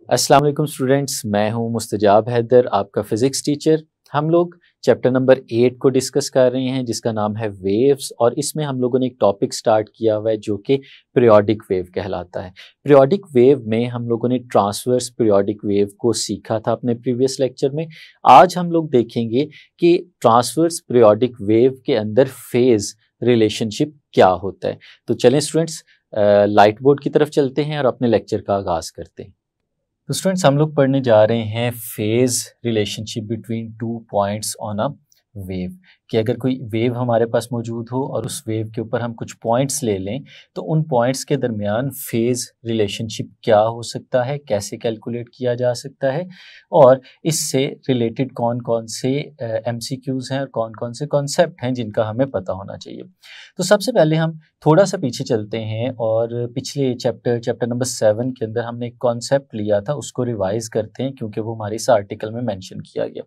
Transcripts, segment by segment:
अस्सलाम वालेकुम स्टूडेंट्स, मैं हूं मुस्तजाब हैदर, आपका फ़िज़िक्स टीचर। हम लोग चैप्टर नंबर 8 को डिस्कस कर रहे हैं जिसका नाम है वेव्स, और इसमें हम लोगों ने एक टॉपिक स्टार्ट किया हुआ है जो कि पीरियोडिक वेव कहलाता है। पीरियोडिक वेव में हम लोगों ने ट्रांसवर्स पीरियोडिक वेव को सीखा था अपने प्रीवियस लेक्चर में। आज हम लोग देखेंगे कि ट्रांसवर्स पीरियोडिक वेव के अंदर फेज़ रिलेशनशिप क्या होता है। तो चलें स्टूडेंट्स, लाइट बोर्ड की तरफ चलते हैं और अपने लेक्चर का आगाज़ करते हैं। तो स्टूडेंट्स, हम लोग पढ़ने जा रहे हैं phase relationship between 2 points on a wave, कि अगर कोई वेव हमारे पास मौजूद हो और उस वेव के ऊपर हम कुछ पॉइंट्स ले लें तो उन पॉइंट्स के दरमियान फेज रिलेशनशिप क्या हो सकता है, कैसे कैलकुलेट किया जा सकता है, और इससे रिलेटेड कौन कौन से MCQs हैं और कौन कौन से कॉन्सेप्ट हैं जिनका हमें पता होना चाहिए। तो सबसे पहले हम थोड़ा सा पीछे चलते हैं और पिछले चैप्टर नंबर 7 के अंदर हमने एक कॉन्सेप्ट लिया था, उसको रिवाइज करते हैं क्योंकि वो हमारे इस आर्टिकल में मेंशन किया गया।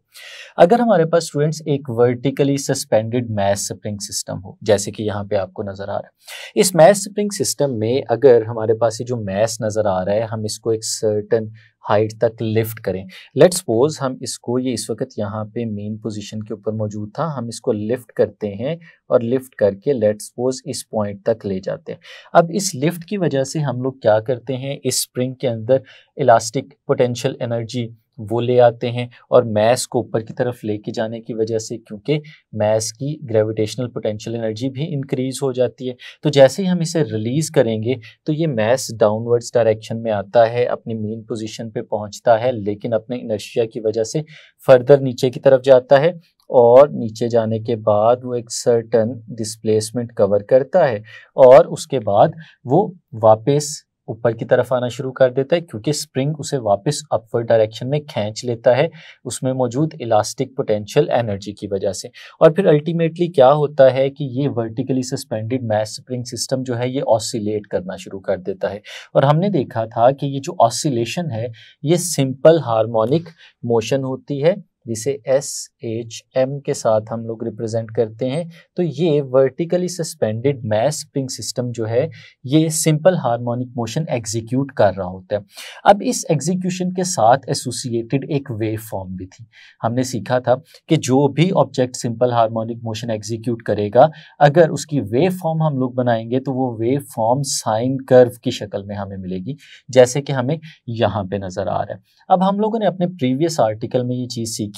अगर हमारे पास स्टूडेंट्स एक vertically suspended mass spring system हो, जैसे कि यहाँ पे आपको नजर आ रहा है, इस मैस स्प्रिंग सिस्टम में अगर हमारे पास ये जो मैस नजर आ रहा है हम इसको एक सर्टेन हाइट तक लिफ्ट करें। लेट्स सपोज हम इसको, ये इस वक्त यहाँ पे मेन पोजीशन के ऊपर मौजूद था, हम इसको लिफ्ट करते हैं और लिफ्ट करके लेट्स सपोज इस पॉइंट तक ले जाते हैं। अब इस लिफ्ट की वजह से हम लोग क्या करते हैं, इस स्प्रिंग के अंदर इलास्टिक पोटेंशियल एनर्जी वो ले आते हैं, और मैस को ऊपर की तरफ लेके जाने की वजह से, क्योंकि मैस की ग्रेविटेशनल पोटेंशियल एनर्जी भी इंक्रीज हो जाती है, तो जैसे ही हम इसे रिलीज करेंगे तो ये मैस डाउनवर्ड्स डायरेक्शन में आता है, अपनी मेन पोजीशन पे पहुंचता है, लेकिन अपने इनर्शिया की वजह से फर्दर नीचे की तरफ जाता है, और नीचे जाने के बाद वो एक सर्टन डिस्प्लेसमेंट कवर करता है, और उसके बाद वो वापस ऊपर की तरफ आना शुरू कर देता है, क्योंकि स्प्रिंग उसे वापस अपवर्ड डायरेक्शन में खींच लेता है उसमें मौजूद इलास्टिक पोटेंशियल एनर्जी की वजह से। और फिर अल्टीमेटली क्या होता है कि ये vertically suspended mass spring system जो है ये ऑसिलेट करना शुरू कर देता है, और हमने देखा था कि ये जो ऑसिलेशन है ये सिंपल हार्मोनिक मोशन होती है, जिसे SHM के साथ हम लोग रिप्रेजेंट करते हैं। तो ये vertically suspended mass spring system जो है ये सिंपल हार्मोनिक मोशन एग्जीक्यूट कर रहा होता है। अब इस एग्जीक्यूशन के साथ एसोसिएटेड एक वेव फॉर्म भी थी। हमने सीखा था कि जो भी object simple harmonic motion execute करेगा, अगर उसकी वेव फॉर्म हम लोग बनाएंगे तो वो वेव फॉर्म साइन कर्व की शक्ल में हमें मिलेगी, जैसे कि हमें यहाँ पे नजर आ रहा है। अब हम लोगों ने अपने प्रीवियस आर्टिकल में ये चीज सीखी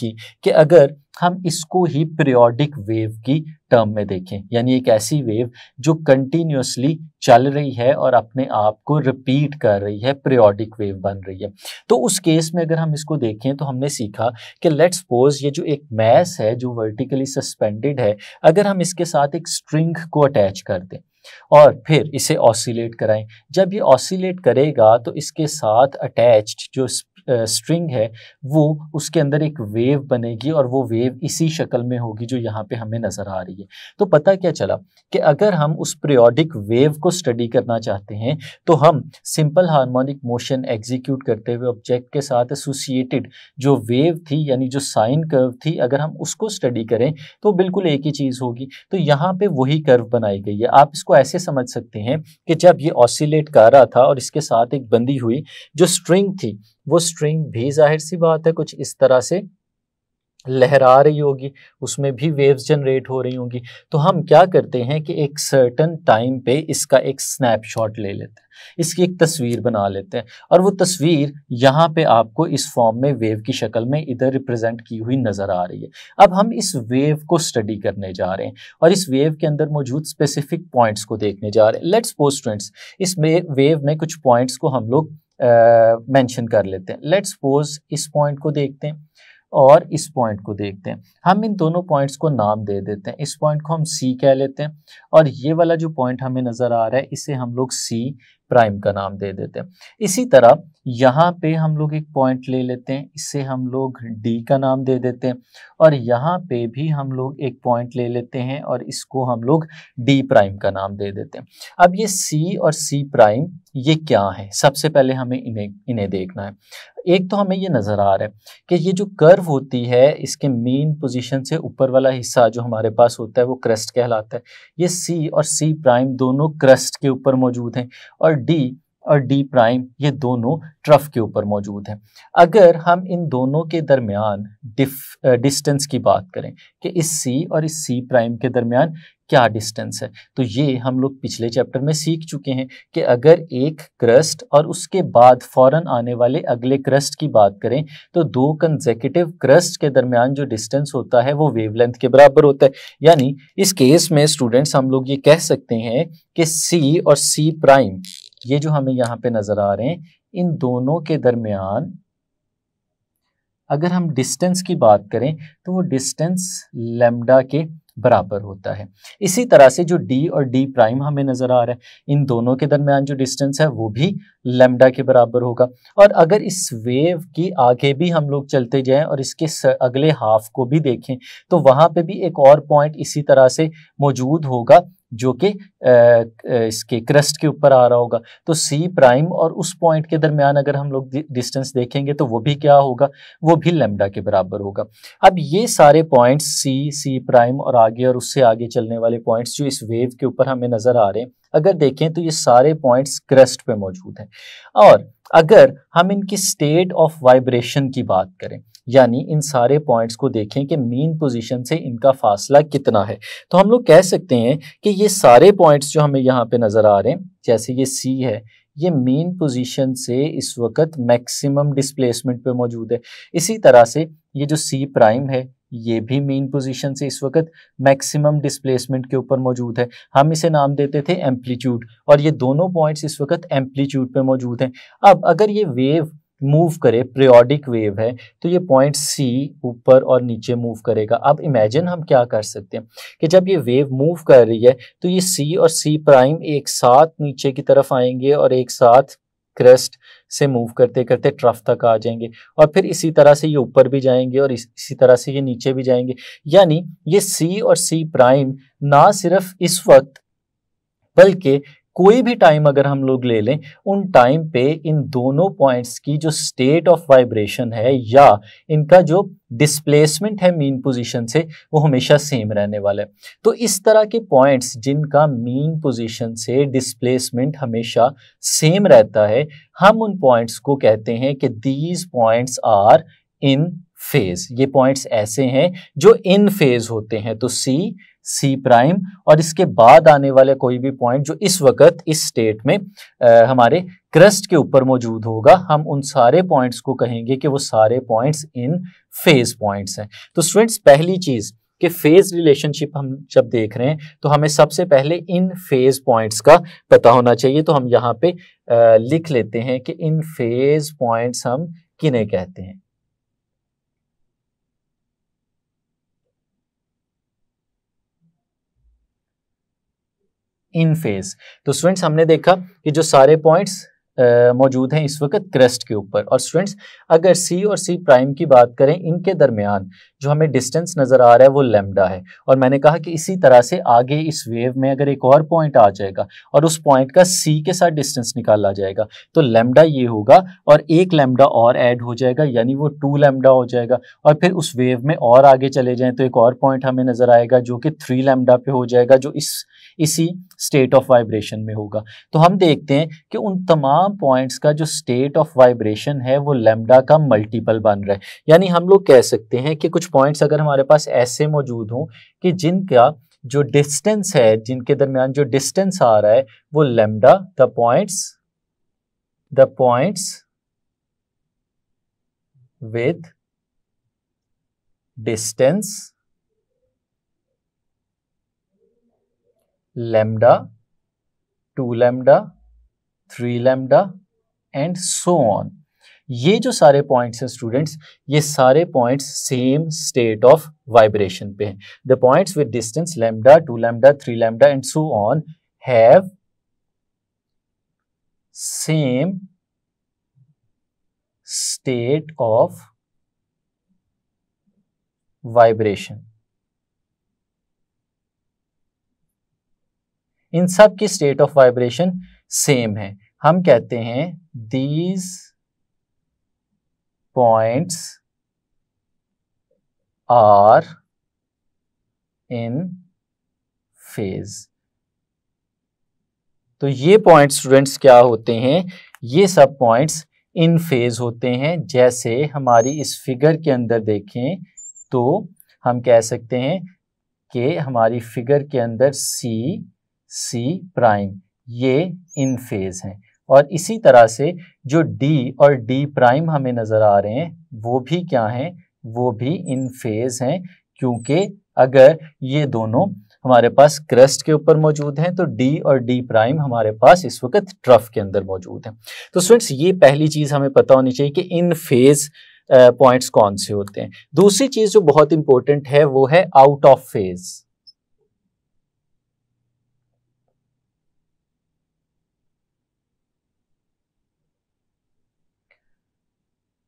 कि अगर हम इसको ही पीरियोडिक वेव की टर्म में देखें, यानी एक ऐसी वेव जो कंटिन्यूअसली चल रही है और अपने आप को रिपीट कर रही है, पीरियोडिक वेव बन रही है, तो उस केस में अगर हम इसको देखें तो हमने सीखा कि लेट्स सपोज ये जो एक मैस है जो वर्टिकली सस्पेंडेड है, अगर हम इसके साथ एक स्ट्रिंग को अटैच कर दें और फिर इसे ऑसिलेट कराएं, जब ये ऑसिलेट करेगा तो इसके साथ अटैच्ड जो स्ट्रिंग है वो उसके अंदर एक वेव बनेगी, और वो वेव इसी शक्ल में होगी जो यहाँ पे हमें नजर आ रही है। तो पता क्या चला कि अगर हम उस पीरियोडिक वेव को स्टडी करना चाहते हैं तो हम सिंपल हार्मोनिक मोशन एग्जीक्यूट करते हुए ऑब्जेक्ट के साथ एसोसिएटेड जो वेव थी, यानी जो साइन कर्व थी, अगर हम उसको स्टडी करें तो बिल्कुल एक ही चीज होगी। तो यहाँ पे वही कर्व बनाई गई है। आप इसको ऐसे समझ सकते हैं कि जब ये ऑसिलेट कर रहा था और इसके साथ एक बंधी हुई जो स्ट्रिंग थी, वो स्ट्रिंग भी जाहिर सी बात है कुछ इस तरह से लहरा रही होगी, उसमें भी वेव्स जनरेट हो रही होंगी। तो हम क्या करते हैं कि एक सर्टेन टाइम पे इसका एक स्नैपशॉट ले लेते हैं, इसकी एक तस्वीर बना लेते हैं, और वो तस्वीर यहाँ पे आपको इस फॉर्म में वेव की शक्ल में इधर रिप्रेजेंट की हुई नजर आ रही है। अब हम इस वेव को स्टडी करने जा रहे हैं और इस वेव के अंदर मौजूद स्पेसिफिक पॉइंट्स को देखने जा रहे हैं। लेट्स सपोज स्टूडेंट्स, इस वेव में कुछ पॉइंट्स को हम लोग मेंशन कर लेते हैं। लेट्स सपोज इस पॉइंट को देखते हैं और इस पॉइंट को देखते हैं। हम इन दोनों पॉइंट्स को नाम दे देते हैं। इस पॉइंट को हम C कह लेते हैं, और ये वाला जो पॉइंट हमें नजर आ रहा है इसे हम लोग C प्राइम का नाम दे देते हैं। इसी तरह यहाँ पे हम लोग एक पॉइंट ले लेते हैं, इसे हम लोग D का नाम दे देते हैं, और यहाँ पे भी हम लोग एक पॉइंट ले लेते हैं और इसको हम लोग D प्राइम का नाम दे देते हैं। अब ये C और C प्राइम ये क्या है, सबसे पहले हमें इन्हें देखना है। एक तो हमें ये नजर आ रहा है कि ये जो कर्व होती है इसके मेन पोजीशन से ऊपर वाला हिस्सा जो हमारे पास होता है वो क्रस्ट कहलाता है। ये C और C प्राइम दोनों क्रस्ट के ऊपर मौजूद हैं, और D और डी प्राइम ये दोनों ट्रफ के ऊपर मौजूद हैं। अगर हम इन दोनों के दरमियान डिस्टेंस की बात करें कि इस सी और इस सी प्राइम के दरमियान क्या डिस्टेंस है, तो ये हम लोग पिछले चैप्टर में सीख चुके हैं कि अगर एक क्रस्ट और उसके बाद फौरन आने वाले अगले क्रस्ट की बात करें तो दो कंसेक्यूटिव क्रस्ट के दरमियान जो डिस्टेंस होता है वो वेवलेंथ के बराबर होता है। यानी इस केस में स्टूडेंट्स हम लोग ये कह सकते हैं कि सी और सी प्राइम ये जो हमें यहाँ पे नजर आ रहे हैं, इन दोनों के दरमियान अगर हम डिस्टेंस की बात करें तो वो डिस्टेंस लैम्डा के बराबर होता है। इसी तरह से जो डी और डी प्राइम हमें नजर आ रहा है, इन दोनों के दरमियान जो डिस्टेंस है वो भी लैम्डा के बराबर होगा। और अगर इस वेव की आगे भी हम लोग चलते जाएं और इसके अगले हाफ को भी देखें तो वहां पे भी एक और पॉइंट इसी तरह से मौजूद होगा जो कि इसके क्रस्ट के ऊपर आ रहा होगा। तो सी प्राइम और उस पॉइंट के दरमियान अगर हम लोग डिस्टेंस देखेंगे तो वो भी क्या होगा, वो भी लैम्डा के बराबर होगा। अब ये सारे पॉइंट्स सी, सी प्राइम और आगे और उससे आगे चलने वाले पॉइंट्स जो इस वेव के ऊपर हमें नजर आ रहे हैं, अगर देखें तो ये सारे पॉइंट्स क्रस्ट पे मौजूद हैं। और अगर हम इनकी स्टेट ऑफ वाइब्रेशन की बात करें, यानी इन सारे पॉइंट्स को देखें कि मीन पोजीशन से इनका फासला कितना है, तो हम लोग कह सकते हैं कि ये सारे पॉइंट्स जो हमें यहाँ पे नजर आ रहे हैं, जैसे ये सी है, ये मीन पोजीशन से इस वक्त मैक्सिमम डिस्प्लेसमेंट पे मौजूद है। इसी तरह से ये जो सी प्राइम है ये भी मीन पोजीशन से इस वक्त मैक्सिमम डिस्प्लेसमेंट के ऊपर मौजूद है। हम इसे नाम देते थे एम्पलीट्यूड, और ये दोनों पॉइंट्स इस वक्त एम्पलीट्यूड पे मौजूद हैं। अब अगर ये वेव मूव करे, पीरियोडिक वेव है, तो ये पॉइंट सी ऊपर और नीचे मूव करेगा। अब इमेजिन हम क्या कर सकते हैं कि जब ये वेव मूव कर रही है तो ये सी और सी प्राइम एक साथ नीचे की तरफ आएंगे और एक साथ क्रस्ट से मूव करते करते ट्रफ तक आ जाएंगे, और फिर इसी तरह से ये ऊपर भी जाएंगे और इसी तरह से ये नीचे भी जाएंगे। यानी ये सी और सी प्राइम ना सिर्फ इस वक्त बल्कि कोई भी टाइम अगर हम लोग ले लें, उन टाइम पे इन दोनों पॉइंट्स की जो स्टेट ऑफ वाइब्रेशन है या इनका जो डिस्प्लेसमेंट है मीन पोजीशन से, वो हमेशा सेम रहने वाला है। तो इस तरह के पॉइंट्स जिनका मीन पोजीशन से डिस्प्लेसमेंट हमेशा सेम रहता है, हम उन पॉइंट्स को कहते हैं कि these points are in phase. ये पॉइंट्स ऐसे हैं जो इन फेज होते हैं। तो सी, सी प्राइम और इसके बाद आने वाले कोई भी पॉइंट जो इस वक्त इस स्टेट में हमारे क्रस्ट के ऊपर मौजूद होगा, हम उन सारे पॉइंट्स को कहेंगे कि वो सारे पॉइंट्स इन फेज पॉइंट्स हैं। तो स्टूडेंट्स, पहली चीज कि फेज रिलेशनशिप हम जब देख रहे हैं तो हमें सबसे पहले इन फेज पॉइंट्स का पता होना चाहिए। तो हम यहाँ पे लिख लेते हैं कि इन फेज पॉइंट्स हम किन्हें कहते हैं। इन फेज। तो स्टूडेंट्स, हमने देखा कि जो सारे पॉइंट्स मौजूद हैं इस वक्त क्रस्ट के ऊपर, और स्टूडेंट्स अगर सी और सी प्राइम की बात करें, इनके दरमियान जो हमें डिस्टेंस नजर आ रहा है वो लैम्डा है। और मैंने कहा कि इसी तरह से आगे इस वेव में अगर एक और पॉइंट आ जाएगा और उस पॉइंट का सी के साथ डिस्टेंस निकाला जाएगा तो लैम्डा ये होगा और एक लैम्डा और ऐड हो जाएगा, यानी वो 2 लैम्डा हो जाएगा। और फिर उस वेव में और आगे चले जाएं तो एक और पॉइंट हमें नजर आएगा जो कि 3 लैम्डा पे हो जाएगा, जो इसी स्टेट ऑफ वाइब्रेशन में होगा। तो हम देखते हैं कि उन तमाम पॉइंट्स का जो स्टेट ऑफ वाइब्रेशन है वो लैम्डा का मल्टीपल बन रहा है। यानी हम लोग कह सकते हैं कि कुछ पॉइंट्स अगर हमारे पास ऐसे मौजूद हों कि जिनका जो डिस्टेंस है, जिनके दरमियान जो डिस्टेंस आ रहा है वो lambda, the points with distance lambda, 2 lambda, 3 lambda and so on. ये जो सारे पॉइंट्स हैं स्टूडेंट्स, ये सारे points same state of vibration पे हैं। The points with distance lambda, 2 lambda, 3 lambda and so on have same state of vibration. इन सब की स्टेट ऑफ वाइब्रेशन सेम है। हम कहते हैं these points are in phase. तो ये पॉइंट्स स्टूडेंट्स क्या होते हैं, ये सब पॉइंट्स इन फेज होते हैं। जैसे हमारी इस फिगर के अंदर देखें तो हम कह सकते हैं कि हमारी फिगर के अंदर सी प्राइम ये इन फेज हैं, और इसी तरह से जो डी और डी प्राइम हमें नजर आ रहे हैं वो भी क्या हैं, वो भी इन फेज हैं, क्योंकि अगर ये दोनों हमारे पास क्रस्ट के ऊपर मौजूद हैं तो डी और डी प्राइम हमारे पास इस वक्त ट्रफ के अंदर मौजूद हैं। तो स्टूडेंट्स ये पहली चीज हमें पता होनी चाहिए कि इन फेज पॉइंट्स कौन से होते हैं। दूसरी चीज जो बहुत इंपॉर्टेंट है वो है आउट ऑफ फेज।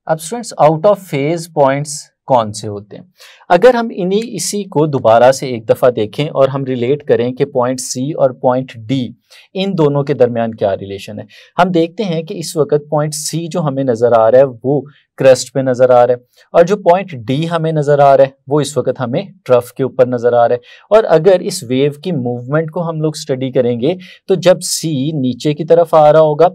अब students out of phase points कौन से होते हैं, अगर हम इसी को दोबारा से एक दफा देखें और हम रिलेट करें कि पॉइंट सी और पॉइंट डी इन दोनों के दरमियान क्या रिलेशन है, हम देखते हैं कि इस वक्त पॉइंट सी जो हमें नजर आ रहा है वो क्रस्ट पे नजर आ रहा है, और जो पॉइंट डी हमें नजर आ रहा है वो इस वक्त हमें ट्रफ के ऊपर नजर आ रहा है। और अगर इस वेव की मूवमेंट को हम लोग स्टडी करेंगे तो जब सी नीचे की तरफ आ रहा होगा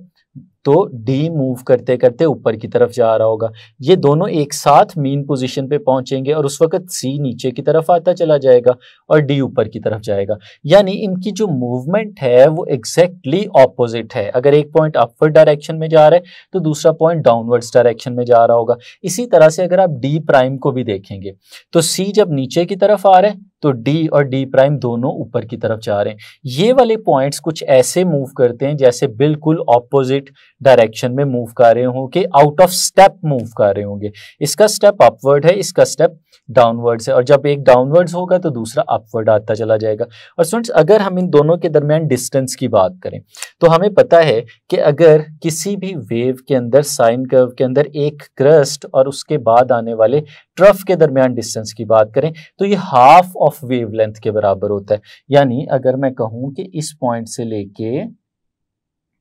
तो डी मूव करते करते ऊपर की तरफ जा रहा होगा, ये दोनों एक साथ मीन पोजीशन पे पहुंचेंगे और उस वक्त सी नीचे की तरफ आता चला जाएगा और डी ऊपर की तरफ जाएगा। यानी इनकी जो मूवमेंट है वो एग्जैक्टली ऑपोजिट है। अगर एक पॉइंट अपवर्ड डायरेक्शन में जा रहा है तो दूसरा पॉइंट डाउनवर्ड्स डायरेक्शन में जा रहा होगा। इसी तरह से अगर आप डी प्राइम को भी देखेंगे तो सी जब नीचे की तरफ आ रहा है तो डी और डी प्राइम दोनों ऊपर की तरफ जा रहे हैं। ये वाले पॉइंट्स कुछ ऐसे मूव करते हैं जैसे बिल्कुल ऑपोजिट डायरेक्शन में मूव कर रहे होंगे, आउट ऑफ स्टेप मूव कर रहे होंगे। इसका स्टेप अपवर्ड है, इसका स्टेप डाउनवर्ड्स है, और जब एक डाउनवर्ड्स होगा तो दूसरा अपवर्ड आता चला जाएगा। और स्टूडेंट्स अगर हम इन दोनों के दरमियान डिस्टेंस की बात करें तो हमें पता है कि अगर किसी भी वेव के अंदर साइन कर्व के अंदर एक क्रस्ट और उसके बाद आने वाले ट्रफ के दरमियान डिस्टेंस की बात करें तो ये हाफ ऑफ वेवलेंथ के बराबर होता है। यानी अगर मैं कहूं कि इस पॉइंट से लेके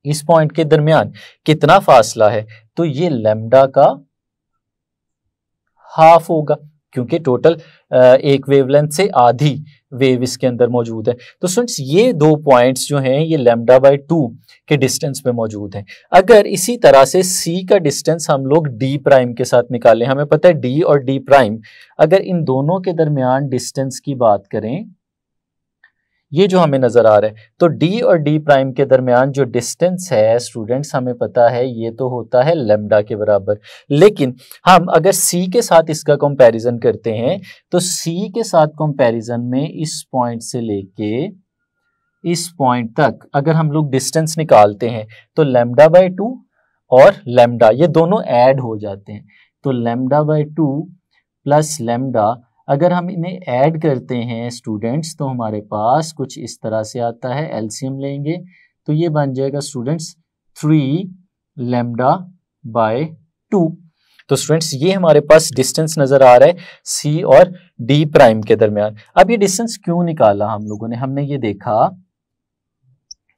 इस पॉइंट के दरमियान कितना फासला है तो ये लैम्डा का हाफ होगा, क्योंकि टोटल एक वेवलेंथ से आधी वेव इसके अंदर मौजूद है। तो स्टूडेंट्स ये दो पॉइंट्स जो हैं ये लैम्डा बाय 2 के डिस्टेंस पे मौजूद हैं। अगर इसी तरह से सी का डिस्टेंस हम लोग डी प्राइम के साथ निकालें, हमें पता है डी और डी प्राइम, अगर इन दोनों के दरमियान डिस्टेंस की बात करें ये जो हमें नजर आ रहा है तो डी और डी प्राइम के दरमियान जो डिस्टेंस है स्टूडेंट्स हमें पता है ये तो होता है लैम्डा के बराबर। लेकिन हम अगर सी के साथ इसका कंपैरिजन करते हैं तो सी के साथ कंपैरिजन में इस पॉइंट से लेके इस पॉइंट तक अगर हम लोग डिस्टेंस निकालते हैं तो लैम्डा बाय 2 और लैम्डा ये दोनों ऐड हो जाते हैं। तो लैम्डा बाय 2 प्लस लैम्डा अगर हम इन्हें ऐड करते हैं स्टूडेंट्स तो हमारे पास कुछ इस तरह से आता है, एलसीएम लेंगे तो ये बन जाएगा स्टूडेंट्स 3 लैम्डा बाय 2। तो स्टूडेंट्स ये हमारे पास डिस्टेंस नजर आ रहा है सी और डी प्राइम के दरमियान। अब ये डिस्टेंस क्यों निकाला हम लोगों ने, हमने ये देखा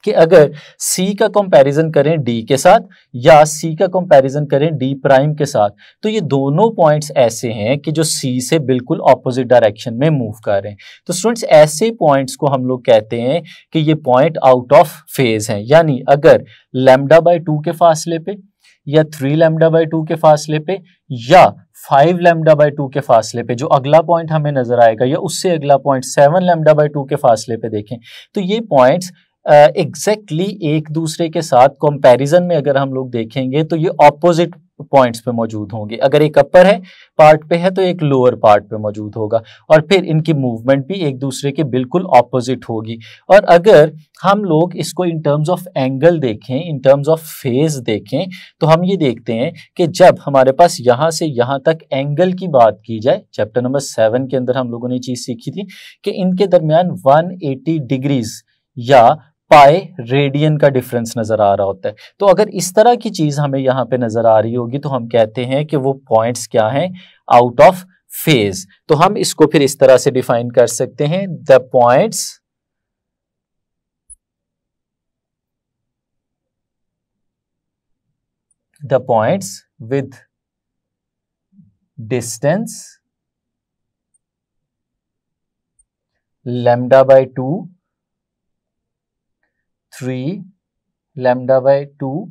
कि अगर C का कंपैरिजन करें D के साथ या C का कंपैरिजन करें D प्राइम के साथ तो ये दोनों पॉइंट्स ऐसे हैं कि जो C से बिल्कुल ऑपोजिट डायरेक्शन में मूव कर रहे हैं। तो स्टूडेंट्स ऐसे पॉइंट्स को हम लोग कहते हैं कि ये पॉइंट आउट ऑफ फेज हैं। यानी अगर लैम्डा बाय 2 के फासले पे या 3 लैम्डा बाय 2 के फासले पे या 5 लैम्डा बाय 2 के फासले पे जो अगला पॉइंट हमें नजर आएगा या उससे अगला पॉइंट 7 लैम्डा बाय 2 के फासले पे देखें तो ये पॉइंट्स एग्जैक्टली एक दूसरे के साथ कंपैरिजन में अगर हम लोग देखेंगे तो ये ऑपोजिट पॉइंट्स पे मौजूद होंगे। अगर एक अपर है पार्ट पे है तो एक लोअर पार्ट पे मौजूद होगा और फिर इनकी मूवमेंट भी एक दूसरे के बिल्कुल ऑपोजिट होगी। और अगर हम लोग इसको इन टर्म्स ऑफ एंगल देखें, इन टर्म्स ऑफ फेज देखें तो हम ये देखते हैं कि जब हमारे पास यहाँ से यहाँ तक एंगल की बात की जाए, चैप्टर नंबर 7 के अंदर हम लोगों ने चीज सीखी थी कि इनके दरमियान 180 डिग्रीज या पाई रेडियन का डिफरेंस नजर आ रहा होता है। तो अगर इस तरह की चीज हमें यहाँ पे नजर आ रही होगी तो हम कहते हैं कि वो पॉइंट्स क्या हैं, आउट ऑफ फेज। तो हम इसको फिर इस तरह से डिफाइन कर सकते हैं, the points with distance lambda by 2, 3 lambda by 2,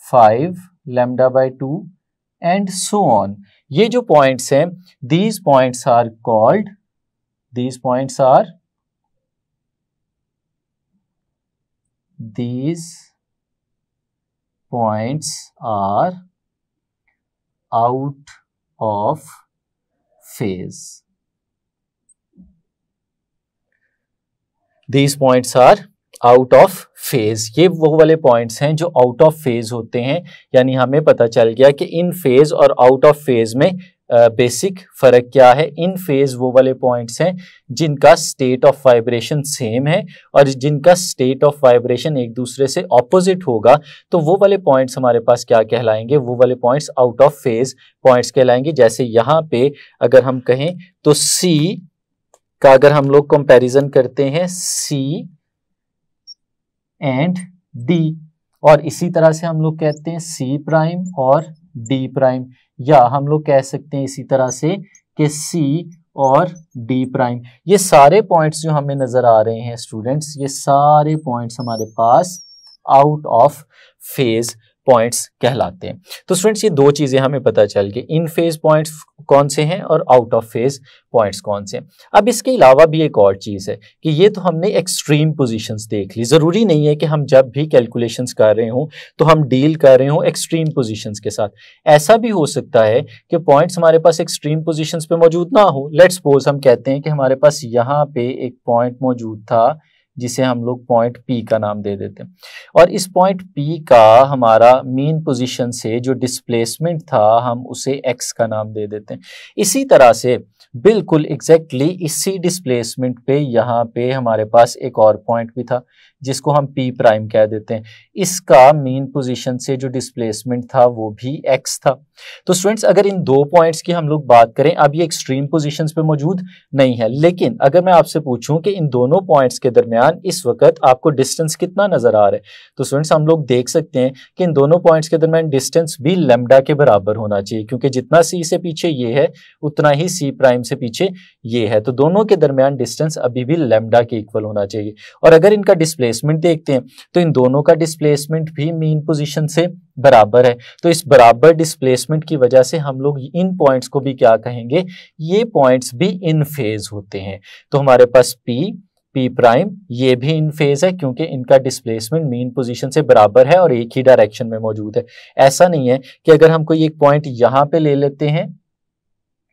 5 lambda by 2 and so on. ये जो पॉइंट्स हैं, these points are called out of phase. These points are out of phase. ये वो वाले पॉइंट्स हैं जो आउट ऑफ फेज होते हैं, यानी हमें पता चल गया कि इन फेज और आउट ऑफ फेज में बेसिक फर्क क्या है। इन फेज वो वाले पॉइंट्स हैं जिनका स्टेट ऑफ वाइब्रेशन सेम है और जिनका स्टेट ऑफ वाइब्रेशन एक दूसरे से ऑपोजिट होगा, तो वो वाले पॉइंट्स हमारे पास क्या कहलाएंगे, वो वाले points out of phase points कहलाएंगे। जैसे यहाँ पे अगर हम कहें तो C का अगर हम लोग कंपैरिजन करते हैं C एंड D, और इसी तरह से हम लोग कहते हैं C प्राइम और D प्राइम, या हम लोग कह सकते हैं इसी तरह से कि C और D प्राइम। ये सारे पॉइंट्स जो हमें नजर आ रहे हैं स्टूडेंट्स, ये सारे पॉइंट्स हमारे pass out of phase points कहलाते हैं। तो स्टूडेंट्स ये दो चीजें हमें पता चल गई, इन फेज पॉइंट्स कौन से हैं और आउट ऑफ फेज पॉइंट्स कौन से हैं। अब इसके अलावा भी एक और चीज है कि ये तो हमने एक्सट्रीम पोजीशंस देख ली। जरूरी नहीं है कि हम जब भी कैलकुलेशंस कर रहे हों तो हम डील कर रहे हों एक्सट्रीम पोजीशंस के साथ। ऐसा भी हो सकता है कि पॉइंट्स हमारे पास एक्सट्रीम पोजीशंस पे मौजूद ना हो। लेट्स सपोज हम कहते हैं कि हमारे पास यहाँ पे एक पॉइंट मौजूद था जिसे हम लोग पॉइंट P का नाम दे देते हैं, और इस पॉइंट P का हमारा मीन पोजीशन से जो डिस्प्लेसमेंट था हम उसे x का नाम दे देते हैं। इसी तरह से बिल्कुल एग्जैक्टली इसी डिस्प्लेसमेंट पे यहाँ पे हमारे पास एक और पॉइंट भी था जिसको हम P प्राइम कह देते हैं। इसका मीन पोजीशन से जो डिस्प्लेसमेंट था वो भी x था। तो स्टूडेंट्स अगर इन दो पॉइंट्स की हम लोग बात करें, अब ये एक्सट्रीम पोजीशंस पे मौजूद नहीं है, लेकिन अगर मैं आपसे पूछूं कि इन दोनों पॉइंट्स के दरमियान इस वक्त आपको डिस्टेंस कितना नजर आ रहा है, तो स्टूडेंट्स हम लोग देख सकते हैं कि इन दोनों पॉइंट्स के दरमियान डिस्टेंस भी लैम्डा के बराबर होना चाहिए, क्योंकि जितना C से पीछे ये है उतना ही C प्राइम से पीछे ये है। तो दोनों के दरमियान डिस्टेंस अभी भी लैम्डा के इक्वल होना चाहिए। और अगर इनका डिस्प्लेसमेंट देखते हैं तो इन दोनों का डिस्प्लेसमेंट भी मीन पोजीशन से बराबर है। तो इस बराबर डिस्प्लेसमेंट की वजह से हम लोग इन पॉइंट्स को भी क्या कहेंगे, ये पॉइंट्स भी इन फेज होते हैं। तो हमारे पास P प्राइम ये भी इन फेज है क्योंकि इनका डिस्प्लेसमेंट मीन पोजीशन से बराबर है और एक ही डायरेक्शन में मौजूद है। ऐसा नहीं है कि अगर हम कोई एक पॉइंट यहाँ पे ले लेते हैं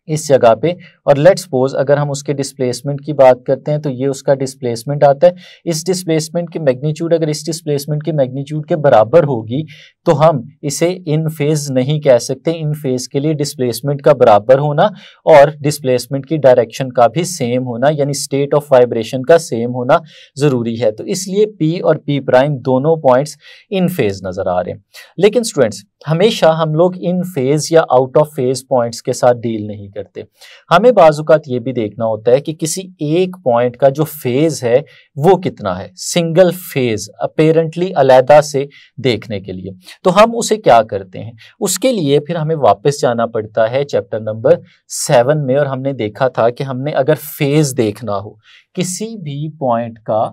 इस जगह पे, और लेट्स सपोज अगर हम उसके डिस्प्लेसमेंट की बात करते हैं तो ये उसका डिस्प्लेसमेंट आता है। इस डिस्प्लेसमेंट की मैग्नीट्यूड अगर इस डिस्प्लेसमेंट की मैग्नीट्यूड के बराबर होगी तो हम इसे इन फेज नहीं कह सकते। इन फेज के लिए डिस्प्लेसमेंट का बराबर होना और डिस्प्लेसमेंट की डायरेक्शन का भी सेम होना, यानी स्टेट ऑफ वाइब्रेशन का सेम होना जरूरी है। तो इसलिए P और P प्राइम दोनों पॉइंट्स इन फेज नजर आ रहे हैं। लेकिन स्टूडेंट्स हमेशा हम लोग इन फेज या आउट ऑफ फेज पॉइंट्स के साथ डील नहीं करते। हमें बाजुकात ये भी देखना होता है कि किसी एक पॉइंट का जो फेज है वो कितना है, सिंगल फेज अपेरेंटली अलैदा से देखने के लिए। तो हम उसे क्या करते हैं, उसके लिए फिर हमें वापस जाना पड़ता है चैप्टर नंबर 7 में, और हमने देखा था कि हमने अगर फेज देखना हो किसी भी पॉइंट का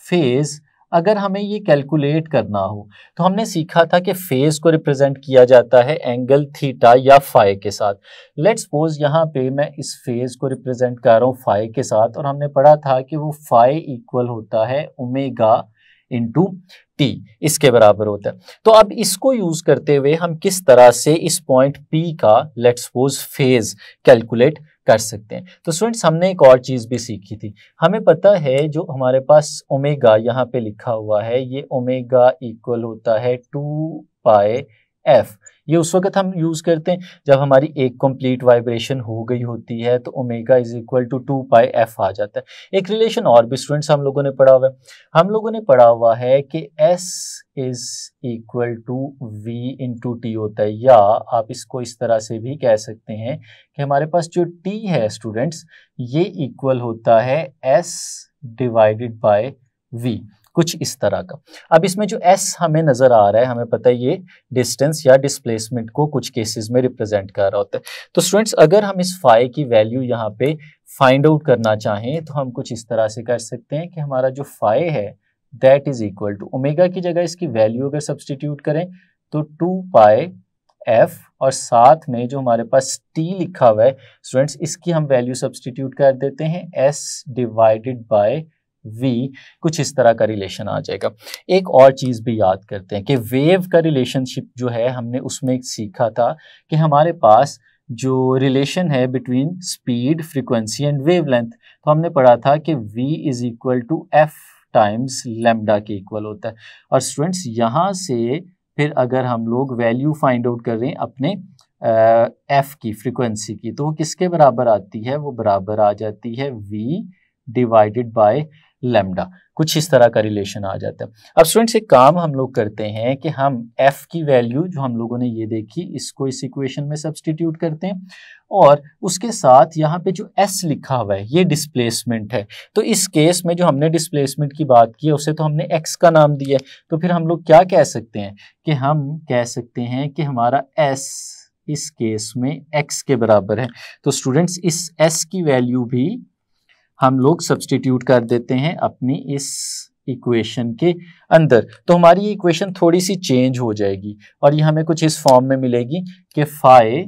फेज, अगर हमें ये कैलकुलेट करना हो तो हमने सीखा था कि फेज को रिप्रेजेंट किया जाता है एंगल थीटा या फाई के साथ। लेट्स सपोज यहाँ पे मैं इस फेज को रिप्रेजेंट कर रहा हूँ फाई के साथ, और हमने पढ़ा था कि वो फाई इक्वल होता है ओमेगा इंटू टी, इसके बराबर होता है। तो अब इसको यूज करते हुए हम किस तरह से इस पॉइंट P का लेट्स सपोज फेज कैलकुलेट कर सकते हैं। तो स्टूडेंट्स हमने एक और चीज भी सीखी थी। हमें पता है जो हमारे पास ओमेगा यहाँ पे लिखा हुआ है, ये ओमेगा इक्वल होता है 2 पाई f। ये उस वक्त हम यूज करते हैं जब हमारी एक कंप्लीट वाइब्रेशन हो गई होती है, तो omega is equal to 2 pi f आ जाता है। एक रिलेशन और भी स्टूडेंट्स हम लोगों ने पढ़ा हुआ है, हम लोगों ने पढ़ा हुआ है कि s is equal to v into t होता है, या आप इसको इस तरह से भी कह सकते हैं कि हमारे पास जो t है स्टूडेंट्स ये इक्वल होता है s डिवाइडेड बाय v, कुछ इस तरह का। अब इसमें जो s हमें नजर आ रहा है, हमें पता है ये डिस्टेंस या डिस्प्लेसमेंट को कुछ केसेस में रिप्रेजेंट कर रहा होता है। तो स्टूडेंट्स अगर हम इस फाई की वैल्यू यहाँ पे फाइंड आउट करना चाहें तो हम कुछ इस तरह से कर सकते हैं कि हमारा जो फाई है that is equal to omega की जगह इसकी वैल्यू अगर सब्सटीट्यूट करें तो 2 पाई एफ और साथ में जो हमारे पास टी लिखा हुआ है स्टूडेंट्स इसकी हम वैल्यू सब्सटीट्यूट कर देते हैं एस डिवाइडेड बाय वी, कुछ इस तरह का रिलेशन आ जाएगा। एक और चीज भी याद करते हैं कि वेव का रिलेशनशिप जो है हमने उसमें एक सीखा था कि हमारे पास जो रिलेशन है between speed, frequency and wavelength, तो हमने पढ़ा था कि v is equal to f times lambda के इक्वल होता है। और स्टूडेंट्स यहाँ से फिर अगर हम लोग वैल्यू फाइंड आउट कर रहे हैं अपने एफ की, फ्रीक्वेंसी की, तो वो किसके बराबर आती है, वो बराबर आ जाती है v डिवाइडेड बाय लैम्डा, कुछ इस तरह का रिलेशन आ जाता है। अब स्टूडेंट्स एक काम हम लोग करते हैं कि हम f की वैल्यू जो हम लोगों ने ये देखी इसको इस इक्वेशन में सब्सटीट्यूट करते हैं और उसके साथ यहाँ पे जो s लिखा हुआ है ये डिस्प्लेसमेंट है। तो इस केस में जो हमने डिस्प्लेसमेंट की बात की है उसे तो हमने x का नाम दिया है, तो फिर हम लोग क्या कह सकते हैं कि हम कह सकते हैं कि हमारा s इस केस में x के बराबर है। तो स्टूडेंट्स इस s की वैल्यू भी हम लोग सब्सटीट्यूट कर देते हैं अपनी इस इक्वेशन के अंदर, तो हमारी ये इक्वेशन थोड़ी सी चेंज हो जाएगी और ये हमें कुछ इस फॉर्म में मिलेगी कि फाई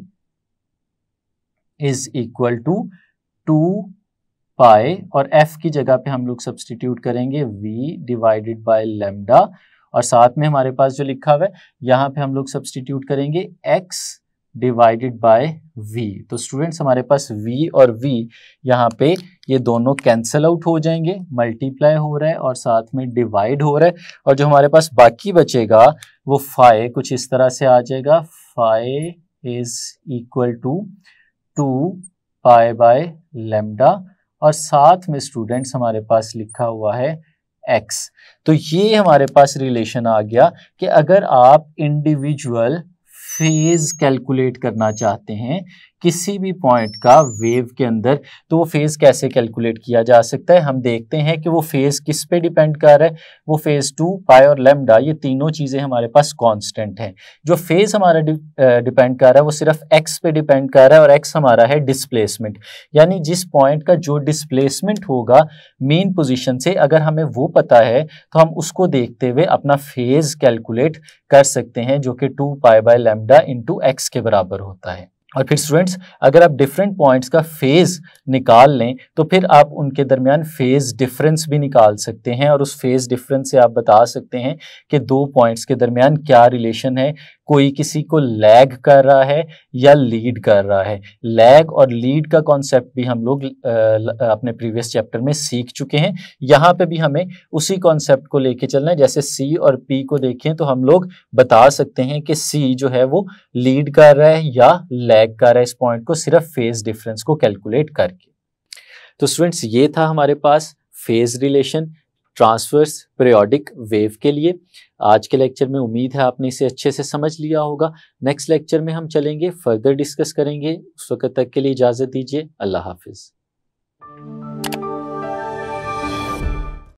इज इक्वल टू 2 पाई और f की जगह पे हम लोग सब्सटीट्यूट करेंगे v डिवाइडेड बाय लैम्डा और साथ में हमारे पास जो लिखा हुआ है यहाँ पे हम लोग सब्सटीट्यूट करेंगे x डिवाइडेड बाय v। तो स्टूडेंट्स हमारे पास v और v यहाँ पे ये दोनों कैंसल आउट हो जाएंगे, मल्टीप्लाई हो रहा है और साथ में डिवाइड हो रहा है और जो हमारे पास बाकी बचेगा वो फाई कुछ इस तरह से आ जाएगा, phi is equal to 2 pi by lambda और साथ में स्टूडेंट्स हमारे पास लिखा हुआ है x। तो ये हमारे पास रिलेशन आ गया कि अगर आप इंडिविजुअल फेज कैलकुलेट करना चाहते हैं किसी भी पॉइंट का वेव के अंदर, तो वो फेज कैसे कैलकुलेट किया जा सकता है। हम देखते हैं कि वो फेज किस पे डिपेंड कर रहा है, वो फेज 2 पाई और लैम्डा ये तीनों चीजें हमारे पास कांस्टेंट हैं। जो फेज हमारा डिपेंड कर रहा है वो सिर्फ x पे डिपेंड कर रहा है और x हमारा है डिस्प्लेसमेंट, यानी जिस पॉइंट का जो डिस्प्लेसमेंट होगा मेन पोजीशन से अगर हमें वो पता है तो हम उसको देखते हुए अपना फेज कैलकुलेट कर सकते हैं जो कि 2 pi by lambda into x के बराबर होता है। और फिर स्टूडेंट्स अगर आप डिफरेंट पॉइंट्स का फेज निकाल लें तो फिर आप उनके दरमियान फेज डिफरेंस भी निकाल सकते हैं और उस फेज डिफरेंस से आप बता सकते हैं कि दो पॉइंट्स के दरमियान क्या रिलेशन है, कोई किसी को लैग कर रहा है या लीड कर रहा है। लैग और लीड का कॉन्सेप्ट भी हम लोग अपने प्रीवियस चैप्टर में सीख चुके हैं, यहाँ पे भी हमें उसी कॉन्सेप्ट को लेके चलना है। जैसे सी और पी को देखें तो हम लोग बता सकते हैं कि सी जो है वो लीड कर रहा है या लैग कर रहा है इस पॉइंट को सिर्फ फेज डिफरेंस को कैलकुलेट करके। तो स्टूडेंट्स ये था हमारे पास phase relation transverse periodic wave के लिए। आज के लेक्चर में उम्मीद है आपने इसे अच्छे से समझ लिया होगा। नेक्स्ट लेक्चर में हम चलेंगे, फर्दर डिस्कस करेंगे। उस वक्त तक के लिए इजाज़त दीजिए। अल्लाह हाफिज़।